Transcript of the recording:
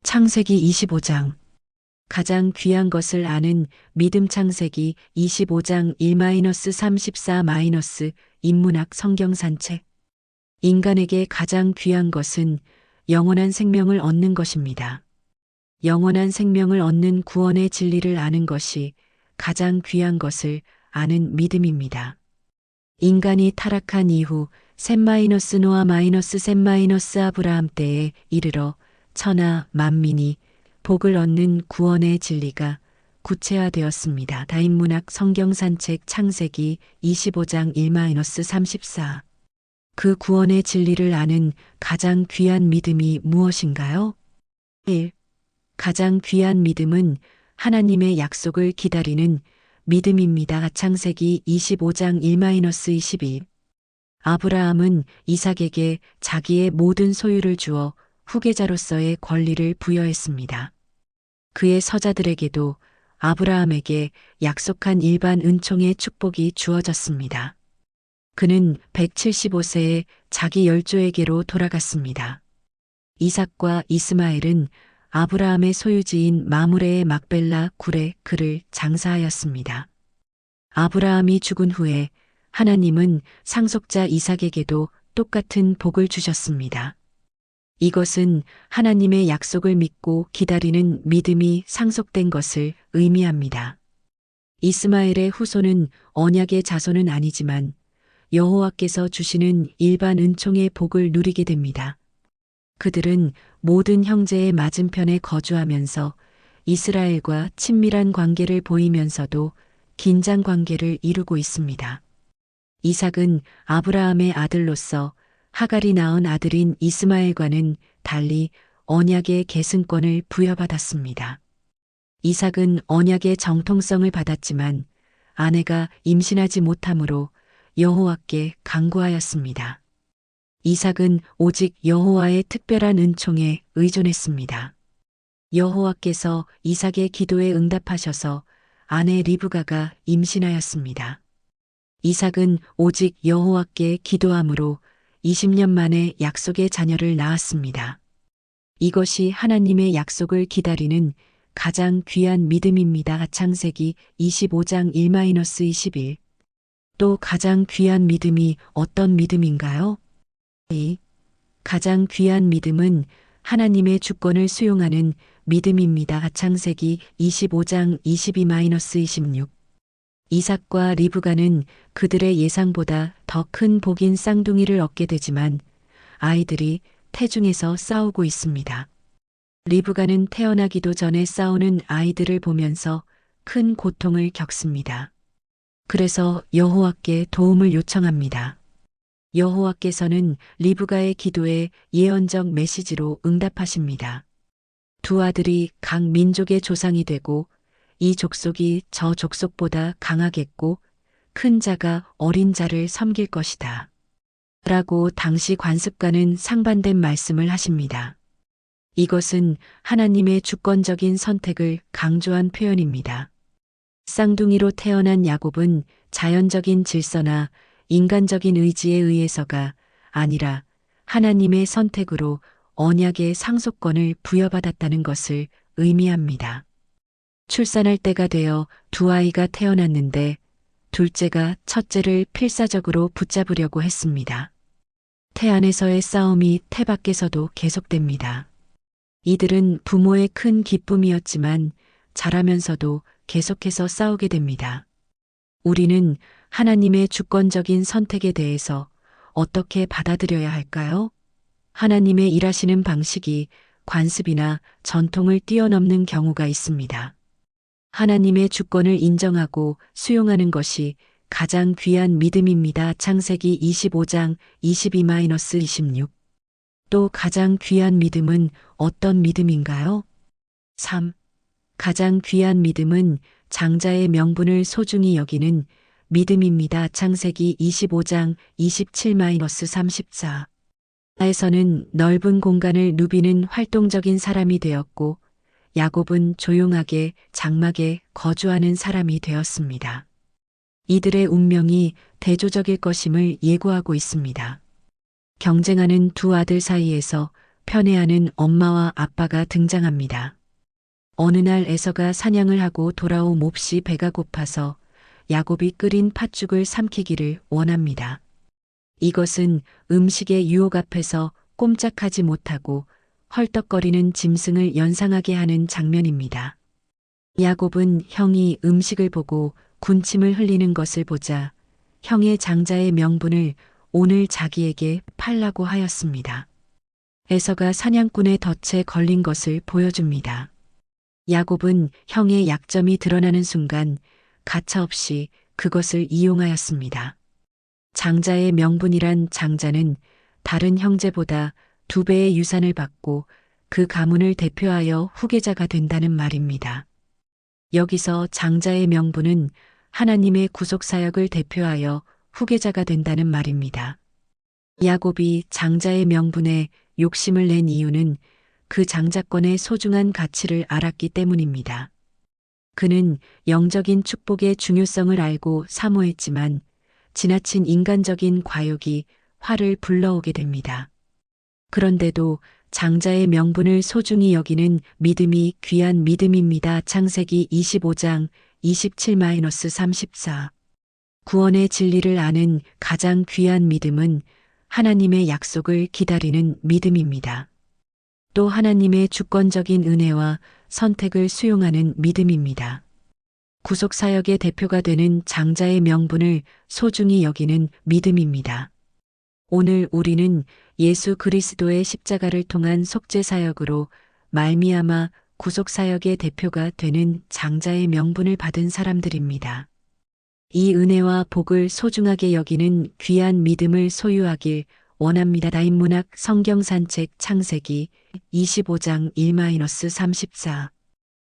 창세기 25장. 가장 귀한 것을 아는 믿음. 창세기 25장 1-34- 인문학 성경 산책. 인간에게 가장 귀한 것은 영원한 생명을 얻는 것입니다. 영원한 생명을 얻는 구원의 진리를 아는 것이 가장 귀한 것을 아는 믿음입니다. 인간이 타락한 이후 셋-노아 셋- 아브라함 때에 이르러 천하 만민이 복을 얻는 구원의 진리가 구체화되었습니다. 다인문학 성경 산책. 창세기 25장 1-34. 그 구원의 진리를 아는 가장 귀한 믿음이 무엇인가요? 1. 가장 귀한 믿음은 하나님의 약속을 기다리는 믿음입니다. 창세기 25장 1-22. 아브라함은 이삭에게 자기의 모든 소유를 주어 후계자로서의 권리를 부여했습니다. 그의 서자들에게도 아브라함에게 약속한 일반 은총의 축복이 주어졌습니다. 그는 175세에 자기 열조에게로 돌아갔습니다. 이삭과 이스마엘은 아브라함의 소유지인 마므레의 막벨라 굴에 그를 장사하였습니다. 아브라함이 죽은 후에 하나님은 상속자 이삭에게도 똑같은 복을 주셨습니다. 이것은 하나님의 약속을 믿고 기다리는 믿음이 상속된 것을 의미합니다. 이스마엘의 후손은 언약의 자손은 아니지만 여호와께서 주시는 일반 은총의 복을 누리게 됩니다. 그들은 모든 형제의 맞은편에 거주하면서 이스라엘과 친밀한 관계를 보이면서도 긴장 관계를 이루고 있습니다. 이삭은 아브라함의 아들로서 하갈이 낳은 아들인 이스마엘과는 달리 언약의 계승권을 부여받았습니다. 이삭은 언약의 정통성을 받았지만 아내가 임신하지 못하므로 여호와께 간구하였습니다. 이삭은 오직 여호와의 특별한 은총에 의존했습니다. 여호와께서 이삭의 기도에 응답하셔서 아내 리브가가 임신하였습니다. 이삭은 오직 여호와께 기도함으로 20년 만에 약속의 자녀를 낳았습니다. 이것이 하나님의 약속을 기다리는 가장 귀한 믿음입니다. 창세기 25장 1-21. 또 가장 귀한 믿음이 어떤 믿음인가요? 2. 가장 귀한 믿음은 하나님의 주권을 수용하는 믿음입니다. 창세기 25장 22-26. 이삭과 리브가는 그들의 예상보다 더 큰 복인 쌍둥이를 얻게 되지만 아이들이 태중에서 싸우고 있습니다. 리브가는 태어나기도 전에 싸우는 아이들을 보면서 큰 고통을 겪습니다. 그래서 여호와께 도움을 요청합니다. 여호와께서는 리브가의 기도에 예언적 메시지로 응답하십니다. 두 아들이 각 민족의 조상이 되고 이 족속이 저 족속보다 강하겠고 큰 자가 어린 자를 섬길 것이다. 라고 당시 관습과는 상반된 말씀을 하십니다. 이것은 하나님의 주권적인 선택을 강조한 표현입니다. 쌍둥이로 태어난 야곱은 자연적인 질서나 인간적인 의지에 의해서가 아니라 하나님의 선택으로 언약의 상속권을 부여받았다는 것을 의미합니다. 출산할 때가 되어 두 아이가 태어났는데 둘째가 첫째를 필사적으로 붙잡으려고 했습니다. 태 안에서의 싸움이 태 밖에서도 계속됩니다. 이들은 부모의 큰 기쁨이었지만 자라면서도 계속해서 싸우게 됩니다. 우리는 하나님의 주권적인 선택에 대해서 어떻게 받아들여야 할까요? 하나님의 일하시는 방식이 관습이나 전통을 뛰어넘는 경우가 있습니다. 하나님의 주권을 인정하고 수용하는 것이 가장 귀한 믿음입니다. 창세기 25장 22-26. 또 가장 귀한 믿음은 어떤 믿음인가요? 3. 가장 귀한 믿음은 장자의 명분을 소중히 여기는 믿음입니다. 창세기 25장 27-34. 에서는 넓은 공간을 누비는 활동적인 사람이 되었고 야곱은 조용하게 장막에 거주하는 사람이 되었습니다. 이들의 운명이 대조적일 것임을 예고하고 있습니다. 경쟁하는 두 아들 사이에서 편애하는 엄마와 아빠가 등장합니다. 어느 날 에서가 사냥을 하고 돌아오 몹시 배가 고파서 야곱이 끓인 팥죽을 삼키기를 원합니다. 이것은 음식의 유혹 앞에서 꼼짝하지 못하고 헐떡거리는 짐승을 연상하게 하는 장면입니다. 야곱은 형이 음식을 보고 군침을 흘리는 것을 보자 형의 장자의 명분을 오늘 자기에게 팔라고 하였습니다. 에서가 사냥꾼의 덫에 걸린 것을 보여줍니다. 야곱은 형의 약점이 드러나는 순간 가차없이 그것을 이용하였습니다. 장자의 명분이란 장자는 다른 형제보다 2배의 유산을 받고 그 가문을 대표하여 후계자가 된다는 말입니다. 여기서 장자의 명분은 하나님의 구속사역을 대표하여 후계자가 된다는 말입니다. 야곱이 장자의 명분에 욕심을 낸 이유는 그 장자권의 소중한 가치를 알았기 때문입니다. 그는 영적인 축복의 중요성을 알고 사모했지만 지나친 인간적인 과욕이 화를 불러오게 됩니다. 그런데도 장자의 명분을 소중히 여기는 믿음이 귀한 믿음입니다. 창세기 25장 27-34. 구원의 진리를 아는 가장 귀한 믿음은 하나님의 약속을 기다리는 믿음입니다. 또 하나님의 주권적인 은혜와 선택을 수용하는 믿음입니다. 구속사역의 대표가 되는 장자의 명분을 소중히 여기는 믿음입니다. 오늘 우리는 예수 그리스도의 십자가를 통한 속죄사역으로 말미암아 구속사역의 대표가 되는 장자의 명분을 받은 사람들입니다. 이 은혜와 복을 소중하게 여기는 귀한 믿음을 소유하길 원합니다. 다인문학 성경산책 창세기 25장 1-34